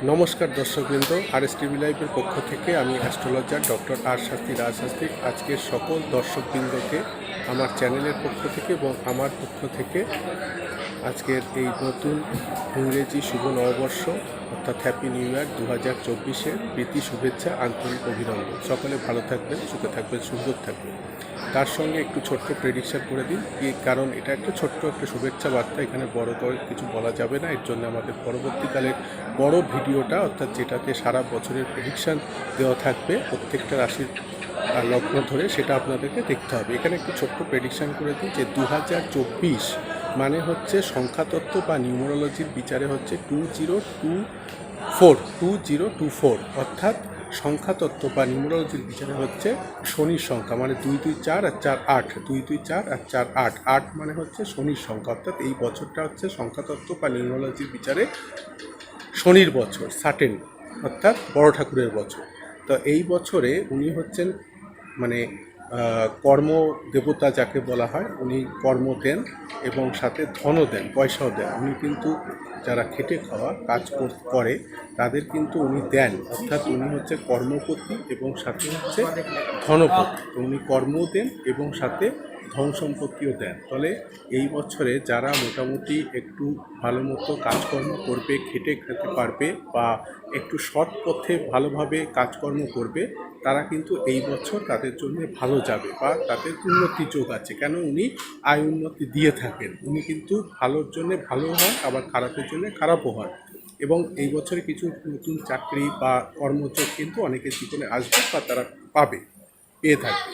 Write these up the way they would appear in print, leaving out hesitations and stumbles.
নমস্কার দর্শকবৃন্দ, RSTV লাইভের পক্ষ থেকে আমি অ্যাস্ট্রোলজার ডক্টর আর শাস্ত্রী রাজশাস্ত্রী আজকের সকল দর্শকবৃন্দকে আমার চ্যানেলের পক্ষ থেকে এবং আমার পক্ষ থেকে আজকের এই নতুন ইংরেজি শুভ নববর্ষ অর্থাৎ হ্যাপি নিউ ইয়ার 2024-এর প্রীতি শুভেচ্ছা, আন্তরিক অভিনন্দন। সকলে ভালো থাকবেন, সুখে থাকবেন, সুন্দর থাকবেন। তার সঙ্গে একটু ছোট্ট প্রেডিকশন করে দিন, কারণ এটা একটা ছোট্ট একটা শুভেচ্ছা বার্তা, এখানে বড় করে কিছু বলা যাবে না। এর জন্য আমাদের পরবর্তীকালের বড় ভিডিওটা অর্থাৎ যেটাতে সারা বছরের প্রেডিকশান দেওয়া থাকবে প্রত্যেকটা রাশির লগ্ন ধরে, সেটা আপনাদেরকে দেখতে হবে। এখানে একটু ছোট্ট প্রেডিকশান করে দিই যে 2024 মানে হচ্ছে সংখ্যাতত্ত্ব বা নিউমারোলজির বিচারে হচ্ছে 2024 অর্থাৎ সংখ্যাতত্ত্ব বা নিউমারোলজির বিচারে হচ্ছে শনির সংখ্যা, মানে 224 আর 48, 224 আর 48, 8 মানে হচ্ছে শনির সংখ্যা। অর্থাৎ এই বছরটা হচ্ছে সংখ্যাতত্ত্ব বা নিউমারোলজির বিচারে শনির বছর, সার্টেন, অর্থাৎ বড় ঠাকুরের বছর। তো এই বছরে উনি হচ্ছেন মানে কর্ম দেবতা যাকে বলা হয়, উনি কর্ম দেন এবং সাথে ধনও দেন, পয়সাও দেন। উনি কিন্তু যারা খেটে খাওয়া কাজ করে তাদের কিন্তু উনি দেন, অর্থাৎ উনি হচ্ছে কর্মপতি এবং সাথে হচ্ছে ধনপতি। তো উনি কর্মও দেন এবং সাথে ধন সম্পত্তিও দেন। ফলে এই বছরে যারা মোটামুটি একটু ভালো মতো কাজকর্ম করবে, খেটে খেতে পারবে বা একটু সৎ পথে ভালোভাবে কাজকর্ম করবে, তারা কিন্তু এই বছর তাদের জন্য ভালো যাবে বা তাদের উন্নতি যোগ আছে। কেন উনি আয় উন্নতি দিয়ে থাকেন, উনি কিন্তু ভালোর জন্য ভালো হয়, আবার খারাপের জন্য খারাপও হয়। এবং এই বছরে কিছু নতুন চাকরি বা কর্মযোগ কিন্তু অনেকের জীবনে আসবে বা তারা পাবে, পেয়ে থাকবে।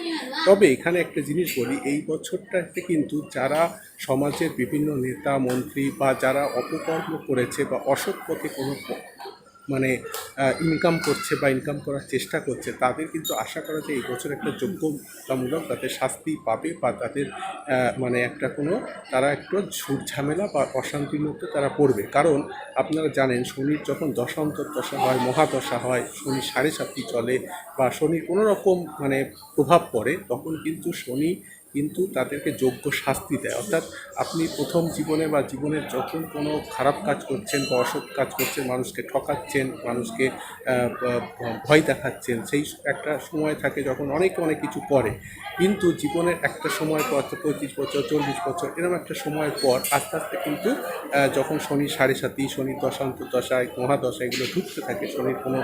তবে এখানে একটা জিনিস বলি, এই বছরটাতে কিন্তু যারা সমাজের বিভিন্ন নেতা মন্ত্রী বা যারা অপকর্ম করেছে বা অসৎ পথে কোনো মানে ইনকাম করছে বা ইনকাম করার চেষ্টা করছে, তাদের কিন্তু আশা করা যায় এই বছর একটা যোগ্যতামূলক তাদের শাস্তি পাবে বা তাদের মানে একটা কোনো তারা একটু ঝুট ঝামেলা বা অশান্তির মধ্যে তারা পড়বে। কারণ আপনারা জানেন, শনির যখন দশা হয়, মহাদশা হয়, শনি 7.5 চলে বা শনির কোনো রকম মানে প্রভাব পড়ে, তখন কিন্তু শনি কিন্তু তাদেরকে যোগ্য শাস্তি দেয়। অর্থাৎ আপনি প্রথম জীবনে বা জীবনের যখন কোনো খারাপ কাজ করছেন বা অসৎ কাজ করছেন, মানুষকে ঠকাচ্ছেন, মানুষকে ভয় দেখাচ্ছেন, সেই একটা সময় থাকে যখন অনেকে অনেক কিছু করে, কিন্তু জীবনের একটা সময় পর 35 বছর 40 বছর এরকম একটা সময় পর আস্তে আস্তে কিন্তু যখন শনির 7.5, শনির দশায় মহাদশা এগুলো ঢুকতে থাকে, শনির কোনো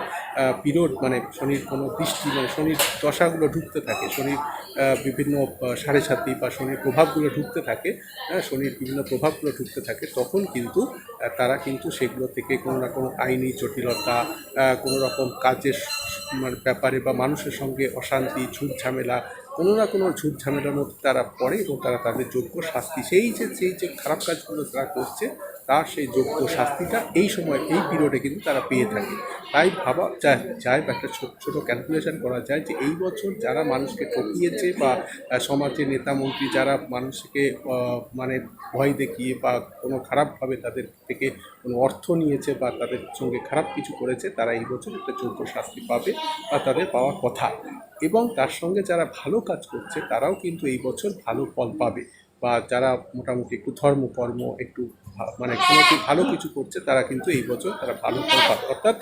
পিরিয়ড মানে শনির কোনো দৃষ্টি মানে শনির দশাগুলো ঢুকতে থাকে, শনির বিভিন্ন 7.5 বা শনির প্রভাবগুলো ঢুকতে থাকে, শনির বিভিন্ন প্রভাবগুলো ঢুকতে থাকে, তখন কিন্তু তারা কিন্তু সেগুলো থেকে কোনো না কোনো আইনি জটিলতা, কোনো রকম কাজের মানে ব্যাপারে বা মানুষের সঙ্গে অশান্তি, ঝুট ঝামেলা, কোনো না কোনো ঝুট ঝামেলার মধ্যে তারা পড়ে এবং তারা তাদের যোগ্য শাস্তি, সেই যে খারাপ কাজগুলো তারা করছে তার সেই যোগ্য শাস্তিটা এই সময় এই পিরিয়ডে কিন্তু তারা পেয়ে থাকে। তাই ভাবা যায় বা একটা ছোটো ক্যালকুলেশন করা যায় যে এই বছর যারা মানুষকে ঠকিয়েছে বা সমাজের নেতা মন্ত্রী যারা মানুষকে মানে ভয় দেখিয়ে বা কোনো খারাপভাবে তাদের থেকে কোনো অর্থ নিয়েছে বা তাদের সঙ্গে খারাপ কিছু করেছে, তারা এই বছর একটা যোগ্য শাস্তি পাবে বা তাদের পাওয়ার কথা। এবং তার সঙ্গে যারা ভালো কাজ করছে তারাও কিন্তু এই বছর ভালো ফল পাবে, বা যারা মোটামুটি একটু ধর্মকর্ম একটু মানে কোনো ভালো কিছু করছে তারা কিন্তু এই বছর তারা ভালো ফল পাবে। অর্থাৎ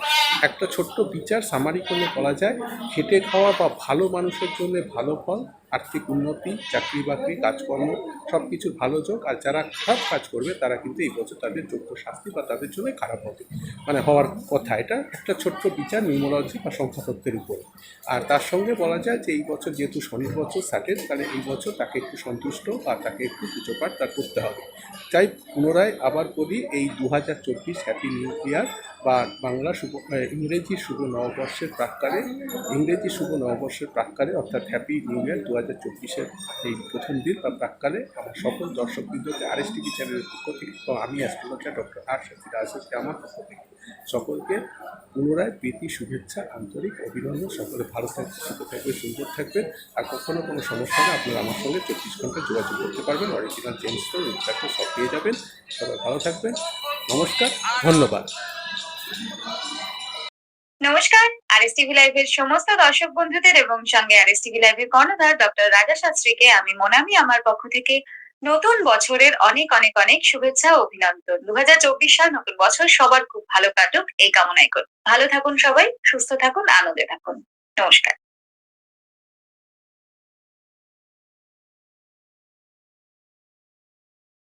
একটা ছোট্ট বিচার সামারি করলে বলা যায়, খেটে খাওয়া বা ভালো মানুষের জন্য ভালো ফল, আর্থিক উন্নতি, চাকরি বাকরি, কাজকর্ম সব কিছুর ভালো যোগ। আর যারা খারাপ কাজ করবে তারা কিন্তু এই বছর তাদের যোগ্য শাস্তি বা তাদের জন্য খারাপ হবে, মানে হওয়ার কথা। এটা একটা ছোট্ট বিচার নিউমারোলজি বা সংখ্যাতত্ত্বের উপর। আর তার সঙ্গে বলা যায় যে এই বছর যেহেতু শনির বছর সাটেন, তাহলে এই বছর তাকে একটু সন্তুষ্ট বা তাকে একটু পুজোপাঠ তার করতে হবে। তাই পুনরায় আবার বলি, এই 2024 হ্যাপি নিউ ইয়ার বা বাংলা ইংরেজি শুভ নববর্ষের প্রাক্কালে অর্থাৎ হ্যাপি নিউ ইয়ার 2024-এর এই প্রথম দিন বা প্রাক্কালে আমার সকল দর্শকবৃন্দকে RSTV চ্যানেলের পক্ষ থেকে এবং আমি অ্যাস্ট্রোলজার ডক্টর আর শাস্ত্রী রাজশাস্ত্রী আমার পক্ষ থেকে সকলকে পুনরায় প্রীতি শুভেচ্ছা, আন্তরিক অভিনন্দন। সকলে ভালো থাকবে, সুখে থাকবে, সুন্দর থাকবেন। আর কখনো কোনো সমস্যা হলে আপনারা আমার সঙ্গে 24 ঘন্টা যোগাযোগ করতে পারবেন। অরিজিনাল চেঞ্জ করে ইনস্ট্রাক্টর সব পেয়ে যাবেন। সবাই ভালো থাকবেন, নমস্কার, ধন্যবাদ। নমস্কার, RSTV লাইভের সমস্ত দর্শক বন্ধুদের এবং সঙ্গে RSTV লাইভের কর্ণধার ডক্টর রাজা শাস্ত্রীকে আমি মোনামি আমার পক্ষ থেকে নতুন বছরের অনেক অনেক অনেক শুভেচ্ছা ও অভিনন্দন। 2024 সাল নতুন বছর সবার খুব ভালো কাটুক এই কামনাই করি। ভালো থাকুন সবাই, সুস্থ থাকুন, আনন্দে থাকুন। নমস্কার।